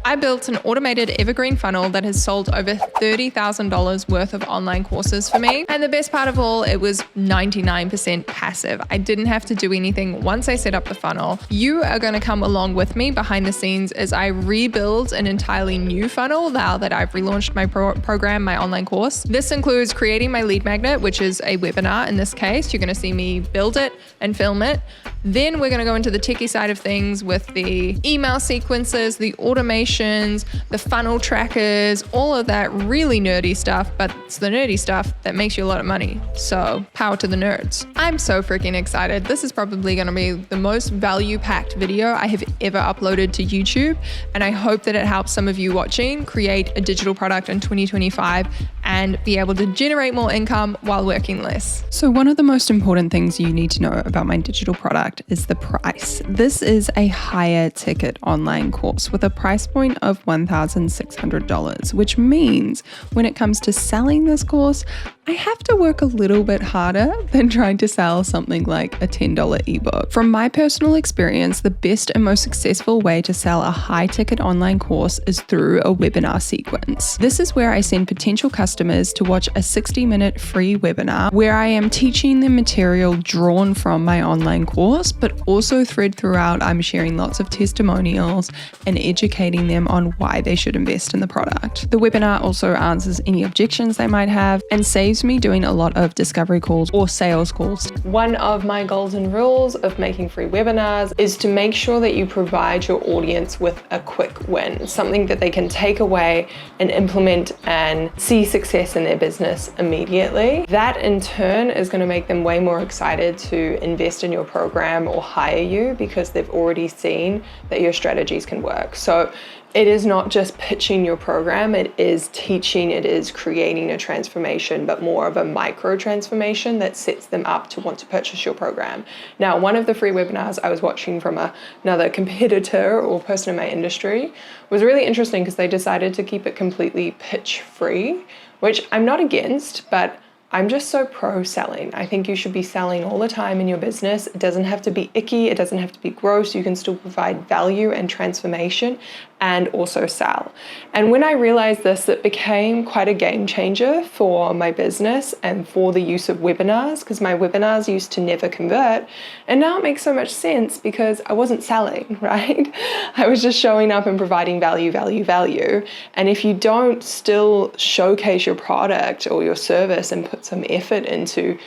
I built an automated evergreen funnel that has sold over $30,000 worth of online courses for me. And the best part of all, it was 99% passive. I didn't have to do anything once I set up the funnel. You are going to come along with me behind the scenes as I rebuild an entirely new funnel now that I've relaunched my program, my online course. This includes creating my lead magnet, which is a webinar in this case. You're going to see me build it and film it. Then we're going to go into the techie side of things with the email sequences, the automations, the funnel trackers, all of that really nerdy stuff, but it's the nerdy stuff that makes you a lot of money. So power to the nerds. I'm so freaking excited. This is probably going to be the most value-packed video I have ever uploaded to YouTube, and I hope that it helps some of you watching create a digital product in 2025 and be able to generate more income while working less. So one of the most important things you need to know about my digital product is the price. This is a higher ticket online course with a price point of $1,600, which means when it comes to selling this course, I have to work a little bit harder than trying to sell something like a $10 ebook. From my personal experience, the best and most successful way to sell a high ticket online course is through a webinar sequence. This is where I send potential customers to watch a 60-minute free webinar where I am teaching them material drawn from my online course, but also thread throughout I'm sharing lots of testimonials and educating them on why they should invest in the product. The webinar also answers any objections they might have and saves me doing a lot of discovery calls or sales calls. One of my golden rules of making free webinars is to make sure that you provide your audience with a quick win, something that they can take away and implement and see success in their business immediately. That in turn is going to make them way more excited to invest in your program or hire you because they've already seen that your strategies can work. So it is not just pitching your program, it is teaching, it is creating a transformation, but more of a micro transformation that sets them up to want to purchase your program. Now, one of the free webinars I was watching from another competitor or person in my industry was really interesting because they decided to keep it completely pitch free, which I'm not against, but I'm just so pro selling. I think you should be selling all the time in your business. It doesn't have to be icky. It doesn't have to be gross. You can still provide value and transformation and also sell. And when I realized this, it became quite a game changer for my business and for the use of webinars, because my webinars used to never convert. And now it makes so much sense because I wasn't selling, right? I was just showing up and providing value. And if you don't still showcase your product or your service and put some effort into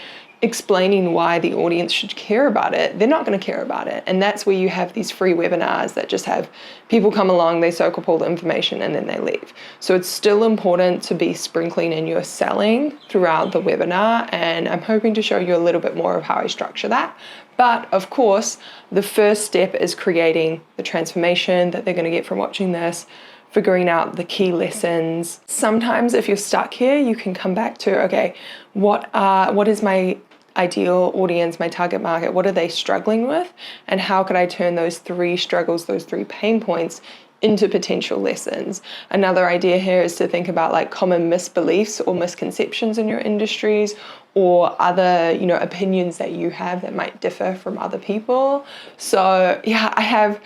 explaining why the audience should care about it, they're not going to care about it. And that's where you have these free webinars that just have people come along, they soak up all the information, and then they leave. So it's still important to be sprinkling in your selling throughout the webinar. And I'm hoping to show you a little bit more of how I structure that. But of course, the first step is creating the transformation that they're going to get from watching this, figuring out the key lessons. Sometimes if you're stuck here, you can come back to, okay, what is my ideal audience, my target market, what are they struggling with? And how could I turn those three struggles, those three pain points into potential lessons? Another idea here is to think about like common misbeliefs or misconceptions in your industries, or other, opinions that you have that might differ from other people. So yeah, I have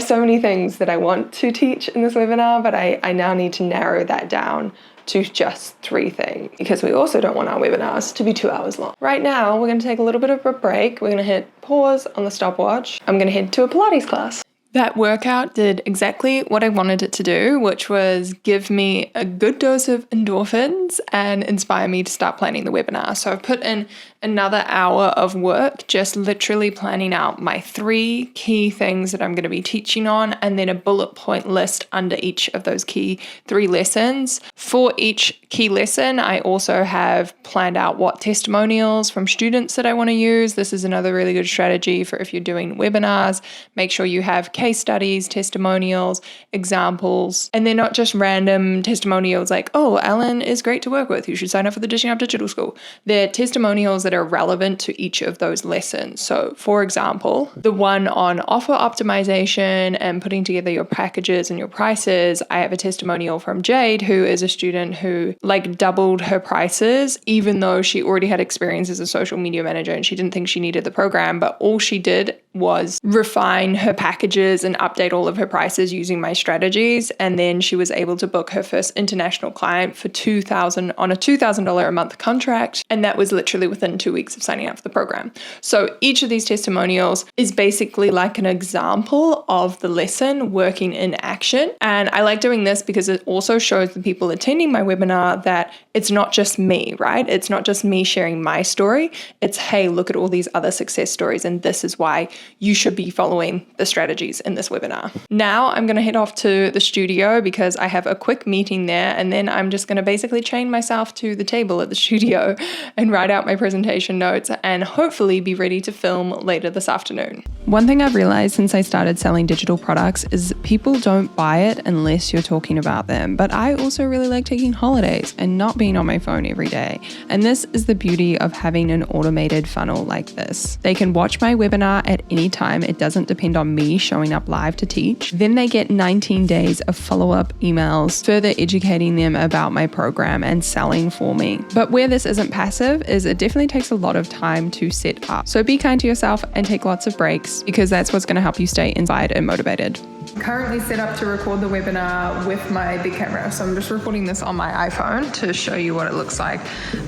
so many things that I want to teach in this webinar, but I now need to narrow that down to just 3 things, because we also don't want our webinars to be 2 hours long. Right now, we're going to take a little bit of a break. We're going to hit pause on the stopwatch. I'm going to head to a Pilates class. That workout did exactly what I wanted it to do, which was give me a good dose of endorphins and inspire me to start planning the webinar. So I've put in another hour of work, just literally planning out my 3 key things that I'm going to be teaching on, and then a bullet point list under each of those key 3 lessons. For each key lesson, I also have planned out what testimonials from students that I want to use. This is another really good strategy for if you're doing webinars. Make sure you have case studies, testimonials, examples, and they're not just random testimonials like, oh, Alan is great to work with, you should sign up for the Dishing Up Digital School. They're testimonials that are relevant to each of those lessons. So for example, the one on offer optimization and putting together your packages and your prices, I have a testimonial from Jade, who is a student who doubled her prices, even though she already had experience as a social media manager and she didn't think she needed the program, but all she did was refine her packages and update all of her prices using my strategies. And then she was able to book her first international client for $2,000 on a $2,000 a month contract. And that was literally within 2 weeks of signing up for the program. So each of these testimonials is basically like an example of the lesson working in action. And I like doing this because it also shows the people attending my webinar that it's not just me, right? It's not just me sharing my story. It's, hey, look at all these other success stories, and this is why you should be following the strategies in this webinar. Now I'm going to head off to the studio because I have a quick meeting there, and then I'm just going to basically chain myself to the table at the studio and write out my presentation notes and hopefully be ready to film later this afternoon. One thing I've realized since I started selling digital products is people don't buy it unless you're talking about them. But I also really like taking holidays and not being on my phone every day. And this is the beauty of having an automated funnel like this. They can watch my webinar at any time. It doesn't depend on me showing up live to teach. Then they get 19 days of follow-up emails, further educating them about my program and selling for me. But where this isn't passive is it definitely takes a lot of time to set up. So be kind to yourself and take lots of breaks because that's what's going to help you stay inspired and motivated. I'm currently set up to record the webinar with my big camera. So I'm just recording this on my iPhone to show you what it looks like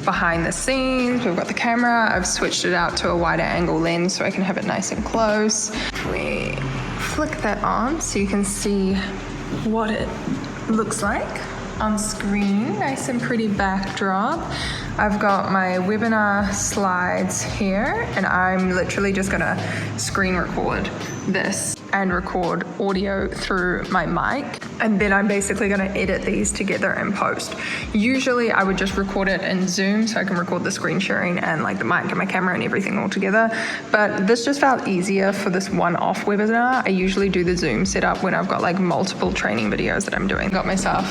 behind the scenes. We've got the camera. I've switched it out to a wider angle lens so I can have it nice and close. We flick that on so you can see what it looks like on screen. Nice and pretty backdrop. I've got my webinar slides here, and I'm literally just gonna screen record this and record audio through my mic, and then I'm basically gonna edit these together in post. Usually I would just record it in Zoom so I can record the screen sharing and like the mic and my camera and everything all together, but this just felt easier for this one-off webinar. I usually do the Zoom setup when I've got like multiple training videos that I'm doing. Got myself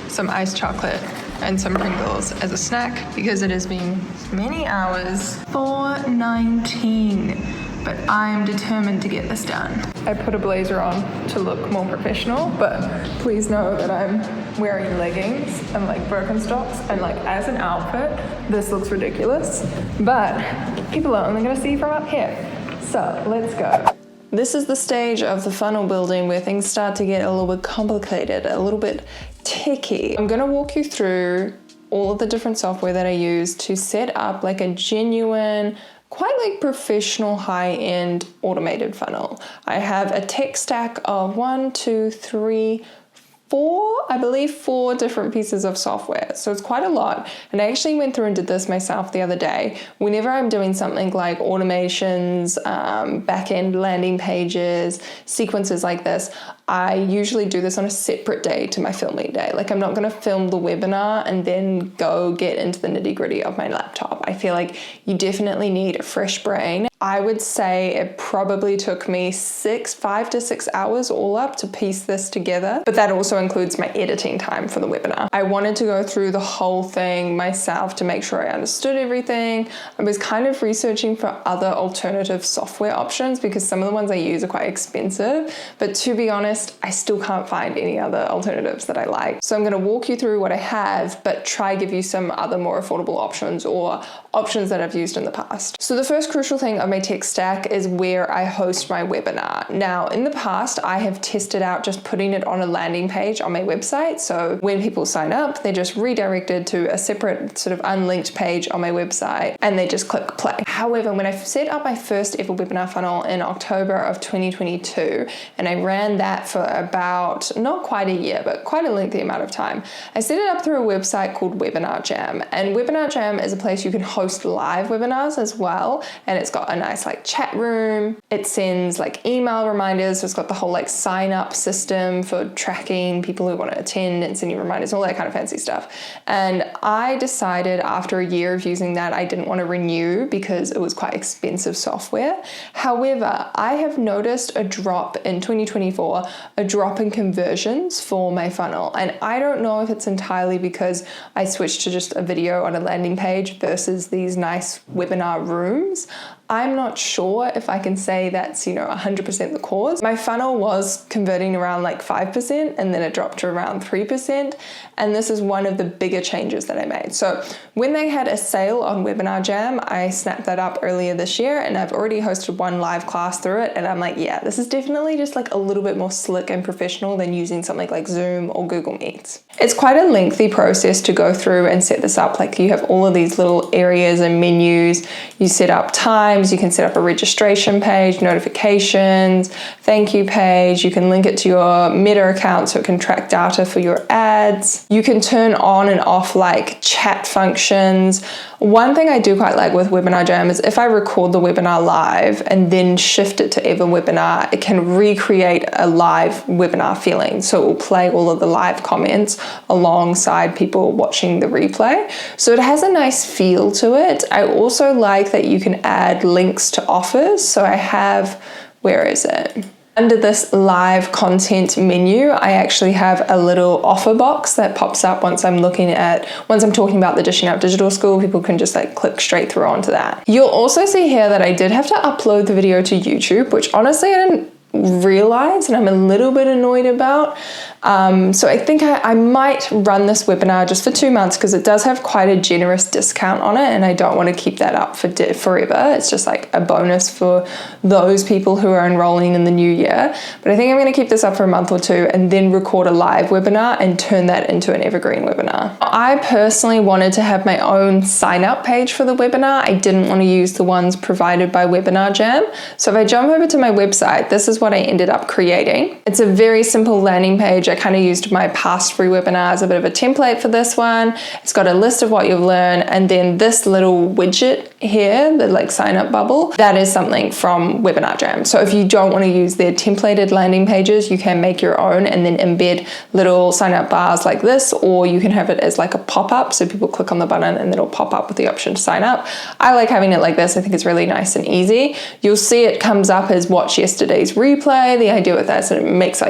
some iced chocolate and some Pringles as a snack because it has been many hours. 4:19, but I'm determined to get this done. I put a blazer on to look more professional, but please know that I'm wearing leggings and like Birkenstocks, and like as an outfit, this looks ridiculous, but people are only gonna see from up here. So let's go. This is the stage of the funnel building where things start to get a little bit complicated, a little bit techy. I'm gonna walk you through all of the different software that I use to set up like a genuine, quite like professional high-end automated funnel. I have a tech stack of 4 different pieces of software. So it's quite a lot. And I actually went through and did this myself the other day. Whenever I'm doing something like automations, back-end landing pages, sequences like this, I usually do this on a separate day to my filming day. Like I'm not gonna film the webinar and then go get into the nitty-gritty of my laptop. I feel like you definitely need a fresh brain. I would say it probably took me 5 to 6 hours all up to piece this together, but that also includes my editing time for the webinar. I wanted to go through the whole thing myself to make sure I understood everything. I was kind of researching for other alternative software options because some of the ones I use are quite expensive, but to be honest, I still can't find any other alternatives that I like. So I'm gonna walk you through what I have, but try give you some other more affordable options or options that I've used in the past. So the first crucial thing of my tech stack is where I host my webinar. Now, in the past, I have tested out just putting it on a landing page on my website. So when people sign up, they're just redirected to a separate sort of unlinked page on my website and they just click play. However, when I set up my first ever webinar funnel in October of 2022, and I ran that for about, not quite a year, but quite a lengthy amount of time, I set it up through a website called Webinar Jam. And Webinar Jam is a place you can host live webinars as well. And it's got a nice like chat room. It sends like email reminders. So it's got the whole like sign up system for tracking people who want to attend and sending reminders, all that kind of fancy stuff. And I decided after a year of using that, I didn't want to renew because it was quite expensive software. However, I have noticed a drop in 2024, a drop in conversions for my funnel. And I don't know if it's entirely because I switched to just a video on a landing page versus these nice webinar rooms. I'm not sure if I can say that's, 100% the cause. My funnel was converting around like 5% and then it dropped to around 3%. And this is one of the bigger changes that I made. So when they had a sale on Webinar Jam, I snapped that up earlier this year and I've already hosted one live class through it. And I'm like, yeah, this is definitely just like a little bit more slick and professional than using something like Zoom or Google Meets. It's quite a lengthy process to go through and set this up. Like you have all of these little areas and menus. You set up times, you can set up a registration page, notifications, thank you page. You can link it to your Meta account so it can track data for your ads. You can turn on and off like chat functions. One thing I do quite like with Webinar Jam is if I record the webinar live and then shift it to EverWebinar, it can recreate a live webinar feeling. So it will play all of the live comments alongside people watching the replay. So it has a nice feel to it. I also like that you can add links to offers. So I have, where is it? Under this live content menu, I actually have a little offer box that pops up once I'm talking about the Dishing Up Digital School. People can just like click straight through onto that. You'll also see here that I did have to upload the video to YouTube, which honestly I didn't realize and I'm a little bit annoyed about. So I think I might run this webinar just for 2 months because it does have quite a generous discount on it and I don't want to keep that up for forever. It's just like a bonus for those people who are enrolling in the new year. But I think I'm going to keep this up for a month or two and then record a live webinar and turn that into an evergreen webinar. I personally wanted to have my own sign up page for the webinar. I didn't want to use the ones provided by Webinar Jam. So if I jump over to my website, this is what I ended up creating. It's a very simple landing page. I kind of used my past free webinar as a bit of a template for this one. It's got a list of what you've learned and then this little widget here, the like sign up bubble, that is something from Webinar Jam. So if you don't want to use their templated landing pages, you can make your own and then embed little sign up bars like this, or you can have it as like a pop-up so people click on the button and it'll pop up with the option to sign up. I like having it like this. I think it's really nice and easy. You'll see it comes up as watch yesterday's replay. The idea with that is that it makes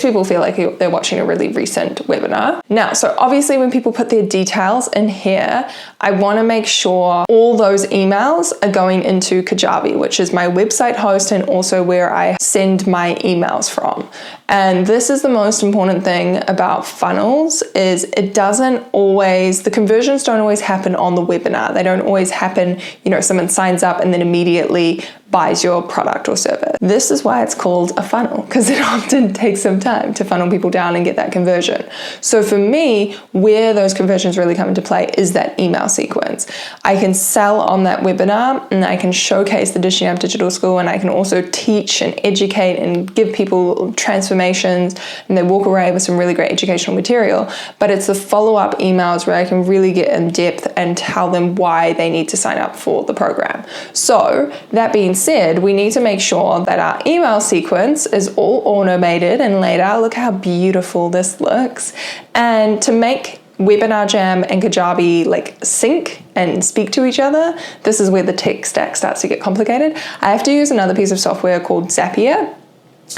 people feel like they're watching a really recent webinar. Now, so obviously when people put their details in here, I want to make sure all those emails are going into Kajabi, which is my website host and also where I send my emails from. And this is the most important thing about funnels is the conversions don't always happen on the webinar. They don't always happen, someone signs up and then immediately buys your product or service. This is why it's called a funnel, because it often takes some time to funnel people down and get that conversion. So for me, where those conversions really come into play is that email sequence. I can sell on that webinar and I can showcase the Dishing Up Digital School and I can also teach and educate and give people transformations and they walk away with some really great educational material. But it's the follow-up emails where I can really get in depth and tell them why they need to sign up for the program. So that being said, we need to make sure that our email sequence is all automated and laid out. Look how beautiful this looks. And to make Webinar Jam and Kajabi like sync and speak to each other, this is where the tech stack starts to get complicated. I have to use another piece of software called Zapier.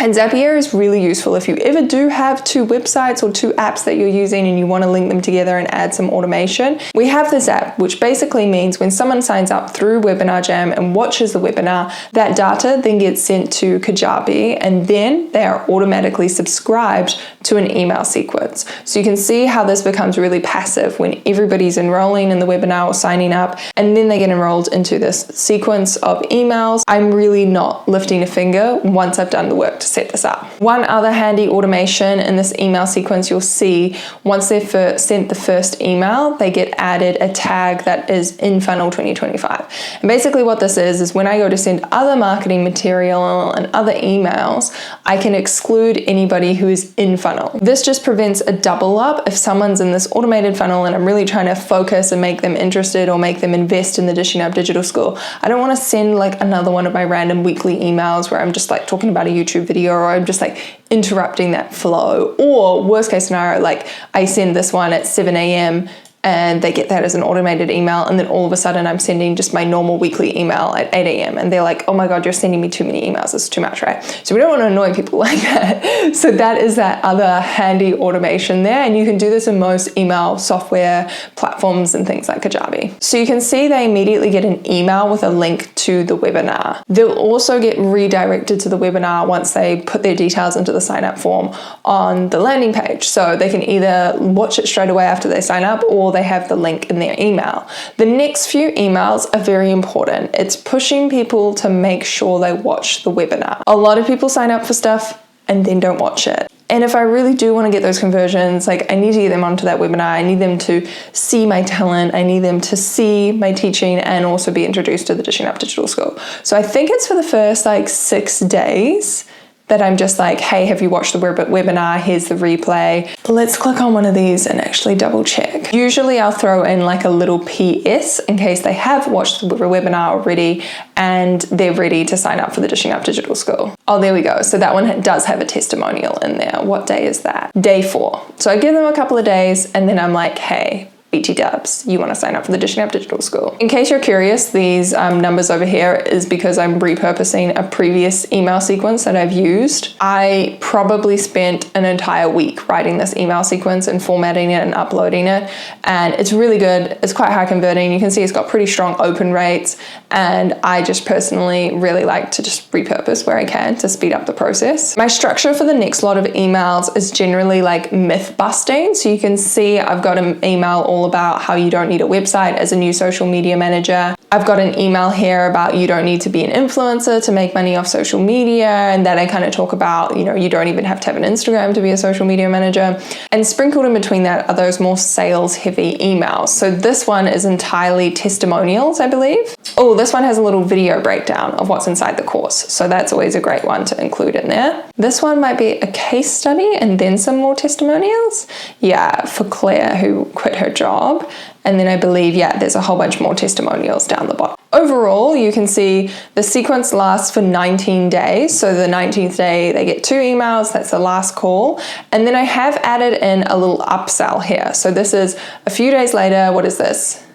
And Zapier is really useful if you ever do have two websites or two apps that you're using and you want to link them together and add some automation. We have this app, which basically means when someone signs up through Webinar Jam and watches the webinar, that data then gets sent to Kajabi and then they are automatically subscribed to an email sequence. So you can see how this becomes really passive when everybody's enrolling in the webinar or signing up and then they get enrolled into this sequence of emails. I'm really not lifting a finger once I've done the work to set this up. One other handy automation in this email sequence, you'll see once they've sent the first email, they get added a tag that is in funnel 2025. And basically what this is when I go to send other marketing material and other emails, I can exclude anybody who is in funnel. This just prevents a double up if someone's in this automated funnel and I'm really trying to focus and make them interested or make them invest in the Dishing Up Digital School. I don't want to send like another one of my random weekly emails where I'm just like talking about a YouTube video or I'm just like interrupting that flow, or worst case scenario, like I send this one at 7 a.m. and they get that as an automated email and then all of a sudden I'm sending just my normal weekly email at 8 a.m. and they're like, oh my God, you're sending me too many emails, it's too much, right? So we don't want to annoy people like that. So that is that other handy automation there, and you can do this in most email software platforms and things like Kajabi. So you can see they immediately get an email with a link to the webinar. They'll also get redirected to the webinar once they put their details into the sign up form on the landing page. So they can either watch it straight away after they sign up, or they have the link in their email. The next few emails are very important. It's pushing people to make sure they watch the webinar. A lot of people sign up for stuff and then don't watch it. And if I really do want to get those conversions, like I need to get them onto that webinar. I need them to see my talent. I need them to see my teaching and also be introduced to the Dishing Up Digital School. So I think it's for the first like 6 days that I'm just like, hey, have you watched the webinar? Here's the replay. Let's click on one of these and actually double check. Usually I'll throw in like a little PS in case they have watched the webinar already and they're ready to sign up for the Dishing Up Digital School. Oh, there we go. So that one does have a testimonial in there. What day is that? Day 4. So I give them a couple of days and then I'm like, hey, BT Dubs, you want to sign up for the Dishing Up Digital School. In case you're curious, these numbers over here is because I'm repurposing a previous email sequence that I've used. I probably spent an entire week writing this email sequence and formatting it and uploading it, and it's really good. It's quite high converting. You can see it's got pretty strong open rates, and I just personally really like to just repurpose where I can to speed up the process. My structure for the next lot of emails is generally like myth busting. So you can see I've got an email all about how you don't need a website as a new social media manager. I've got an email here about you don't need to be an influencer to make money off social media, and then I kind of talk about, you don't even have to have an Instagram to be a social media manager. And sprinkled in between that are those more sales heavy emails. So this one is entirely testimonials, I believe. Oh, this one has a little video breakdown of what's inside the course. So that's always a great one to include in there. This one might be a case study and then some more testimonials. Yeah, for Claire who quit her job. And then I believe, there's a whole bunch more testimonials down the bottom. Overall, you can see the sequence lasts for 19 days. So the 19th day, they get 2 emails. That's the last call. And then I have added in a little upsell here. So this is a few days later. What is this?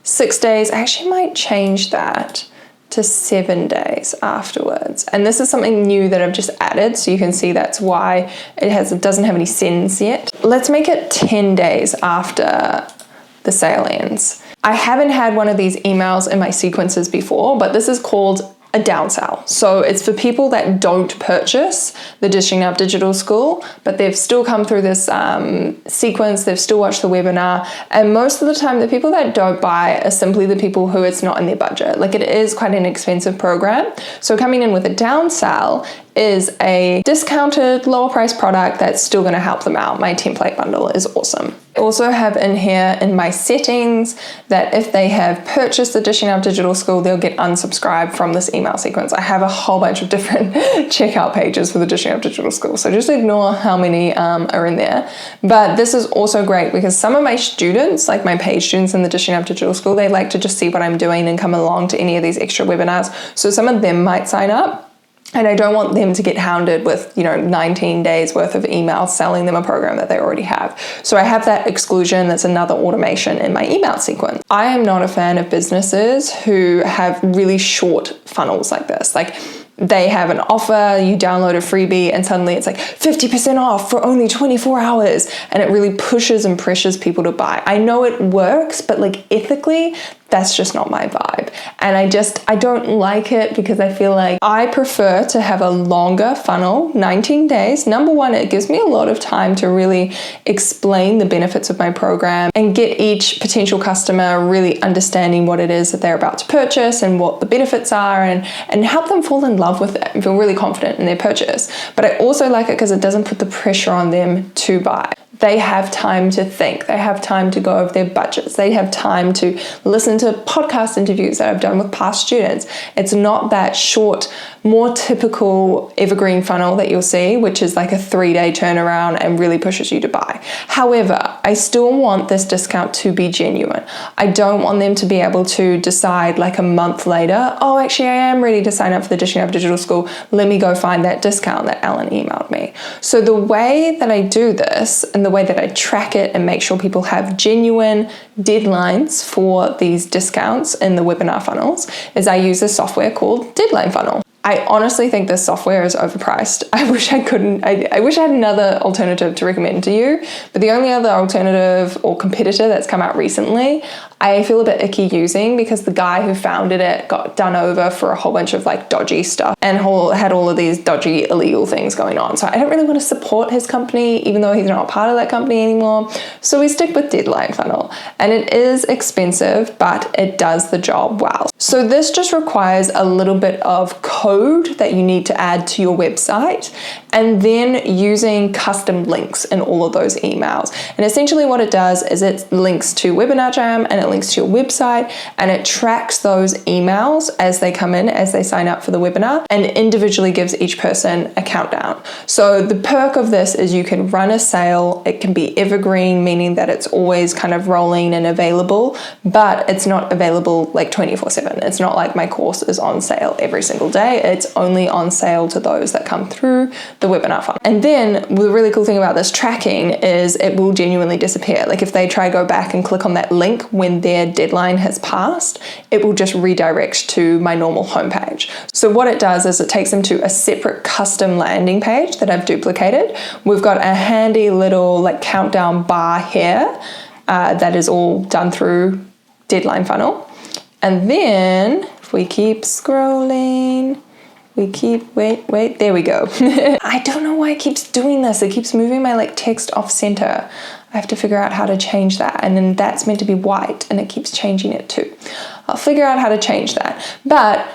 6 days. I actually might change that to 7 days afterwards. And this is something new that I've just added. So you can see that's why it doesn't have any sends yet. Let's make it 10 days after the sale ends. I haven't had one of these emails in my sequences before, but this is called a downsell. So it's for people that don't purchase the Dishing Up Digital School, but they've still come through this sequence, they've still watched the webinar, and most of the time the people that don't buy are simply the people who it's not in their budget. Like, it is quite an expensive program. So coming in with a downsell is a discounted, lower price product that's still going to help them out. My template bundle is awesome. I also have in here in my settings that if they have purchased the Dishing Up Digital School, they'll get unsubscribed from this email sequence. I have a whole bunch of different checkout pages for the Dishing Up Digital School, so just ignore how many are in there. But this is also great because some of my students, like my paid students in the Dishing Up Digital School, they like to just see what I'm doing and come along to any of these extra webinars. So some of them might sign up. And I don't want them to get hounded with, 19 days worth of emails selling them a program that they already have. So I have that exclusion. That's another automation in my email sequence. I am not a fan of businesses who have really short funnels like this. Like, they have an offer, you download a freebie, and suddenly it's like 50% off for only 24 hours. And it really pushes and pressures people to buy. I know it works, but ethically, that's just not my vibe. And I don't like it because I feel like I prefer to have a longer funnel, 19 days. Number one, it gives me a lot of time to really explain the benefits of my program and get each potential customer really understanding what it is that they're about to purchase and what the benefits are, and help them fall in love with it and feel really confident in their purchase. But I also like it because it doesn't put the pressure on them to buy. They have time to think. They have time to go over their budgets. They have time to listen to podcast interviews that I've done with past students. It's not that short, more typical evergreen funnel that you'll see, which is like a 3-day turnaround and really pushes you to buy. However, I still want this discount to be genuine. I don't want them to be able to decide like a month later, oh, actually I am ready to sign up for the Dishing Up Digital School. Let me go find that discount that Alan emailed me. So the way that I do this and the way that I track it and make sure people have genuine deadlines for these discounts in the webinar funnels is I use a software called Deadline Funnel. I honestly think this software is overpriced. I wish I had another alternative to recommend to you, but the only other alternative or competitor that's come out recently, I feel a bit icky using because the guy who founded it got done over for a whole bunch of like dodgy stuff and had all of these dodgy illegal things going on. So I don't really want to support his company, even though he's not part of that company anymore. So we stick with Deadline Funnel, and it is expensive, but it does the job well. So this just requires a little bit of code that you need to add to your website, and then using custom links in all of those emails. And essentially what it does is it links to Webinar Jam and it links to your website, and it tracks those emails as they come in, as they sign up for the webinar, and individually gives each person a countdown. So the perk of this is you can run a sale. It can be evergreen, meaning that it's always kind of rolling and available, but it's not available like 24/7. It's not like my course is on sale every single day. It's only on sale to those that come through the webinar funnel. And then the really cool thing about this tracking is it will genuinely disappear. Like if they try go back and click on that link when their deadline has passed, it will just redirect to my normal homepage. So what it does is it takes them to a separate custom landing page that I've duplicated. We've got a handy little like countdown bar here that is all done through Deadline Funnel. And then if we keep scrolling, wait, there we go. I don't know why it keeps doing this. It keeps moving my like text off center. I have to figure out how to change that. And then that's meant to be white and it keeps changing it too. I'll figure out how to change that. But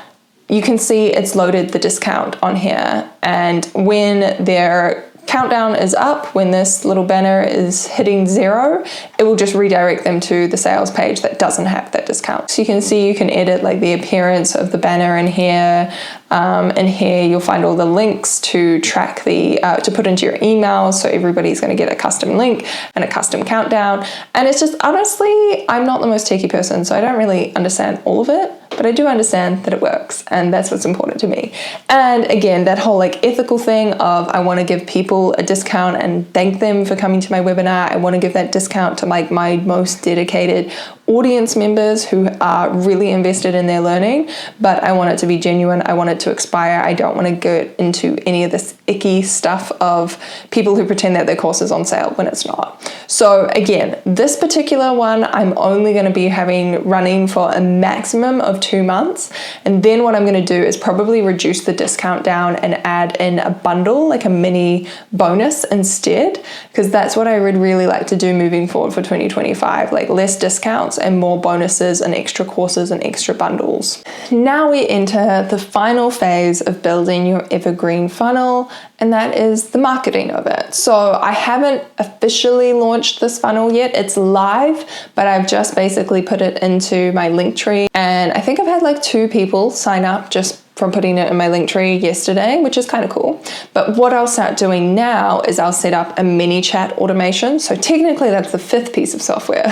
you can see it's loaded the discount on here. And when their countdown is up, when this little banner is hitting 0, it will just redirect them to the sales page that doesn't have that discount. So you can see you can edit like the appearance of the banner in here. And here you'll find all the links to track to put into your emails. So everybody's going to get a custom link and a custom countdown. And it's just, honestly, I'm not the most techie person, so I don't really understand all of it, but I do understand that it works, and that's what's important to me. And again, that whole like ethical thing of I want to give people a discount and thank them for coming to my webinar. I want to give that discount to like my most dedicated audience members who are really invested in their learning, but I want it to be genuine. I want it to expire. I don't want to get into any of this icky stuff of people who pretend that their course is on sale when it's not. So again, this particular one, I'm only going to be running for a maximum of 2 months. And then what I'm going to do is probably reduce the discount down and add in a bundle, like a mini bonus instead, because that's what I would really like to do moving forward for 2025, like less discounts and more bonuses and extra courses and extra bundles. Now we enter the final phase of building your evergreen funnel, and that is the marketing of it. So I haven't officially launched this funnel yet. It's live, but I've just basically put it into my Linktree, and I think I've had like 2 people sign up just from putting it in my Linktree yesterday, which is kind of cool. But what I'll start doing now is I'll set up a mini chat automation. So technically that's the 5th piece of software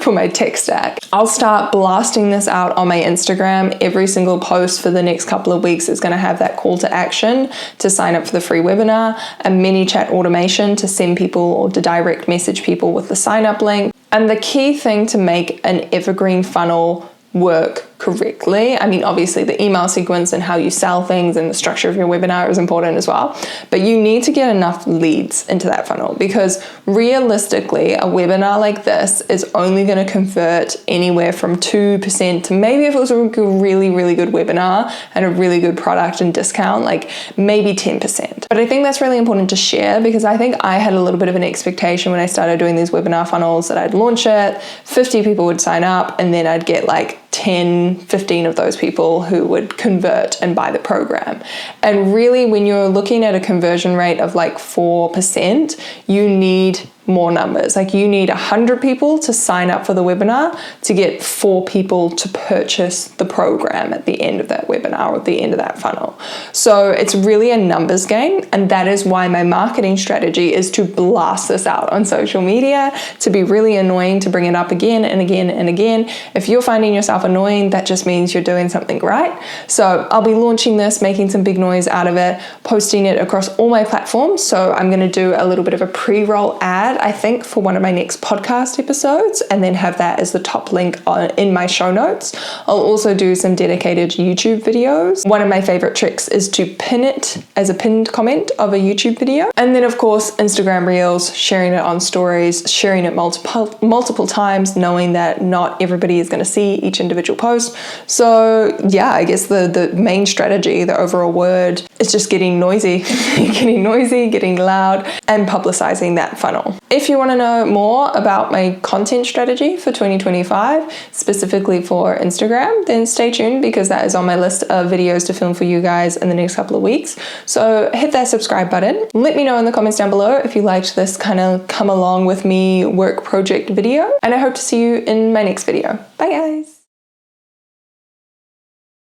for my tech stack. I'll start blasting this out on my Instagram. Every single post for the next couple of weeks is going to have that call to action to sign up for the free webinar, a mini chat automation to send people or to direct message people with the sign up link. And the key thing to make an evergreen funnel work correctly, I mean, obviously the email sequence and how you sell things and the structure of your webinar is important as well, but you need to get enough leads into that funnel, because realistically a webinar like this is only going to convert anywhere from 2% to maybe, if it was a really, really good webinar and a really good product and discount, like maybe 10%. But I think that's really important to share, because I think I had a little bit of an expectation when I started doing these webinar funnels that I'd launch it, 50 people would sign up, and then I'd get like 10, 15 of those people who would convert and buy the program. And really, when you're looking at a conversion rate of like 4%, you need more numbers. Like you need 100 people to sign up for the webinar to get 4 people to purchase the program at the end of that webinar or at the end of that funnel. So it's really a numbers game, and that is why my marketing strategy is to blast this out on social media, to be really annoying, to bring it up again and again and again. If you're finding yourself annoying, that just means you're doing something right. So I'll be launching this, making some big noise out of it, posting it across all my platforms. So I'm going to do a little bit of a pre-roll ad that, I think, for one of my next podcast episodes, and then have that as the top link in my show notes. I'll also do some dedicated YouTube videos. One of my favorite tricks is to pin it as a pinned comment of a YouTube video. And then, of course, Instagram Reels, sharing it on stories, sharing it multiple times, knowing that not everybody is going to see each individual post. So yeah, I guess the main strategy, the overall word, is just getting noisy, getting loud, and publicizing that funnel. If you want to know more about my content strategy for 2025, specifically for Instagram, then stay tuned, because that is on my list of videos to film for you guys in the next couple of weeks. So hit that subscribe button. Let me know in the comments down below if you liked this kind of come along with me work project video, and I hope to see you in my next video. Bye guys.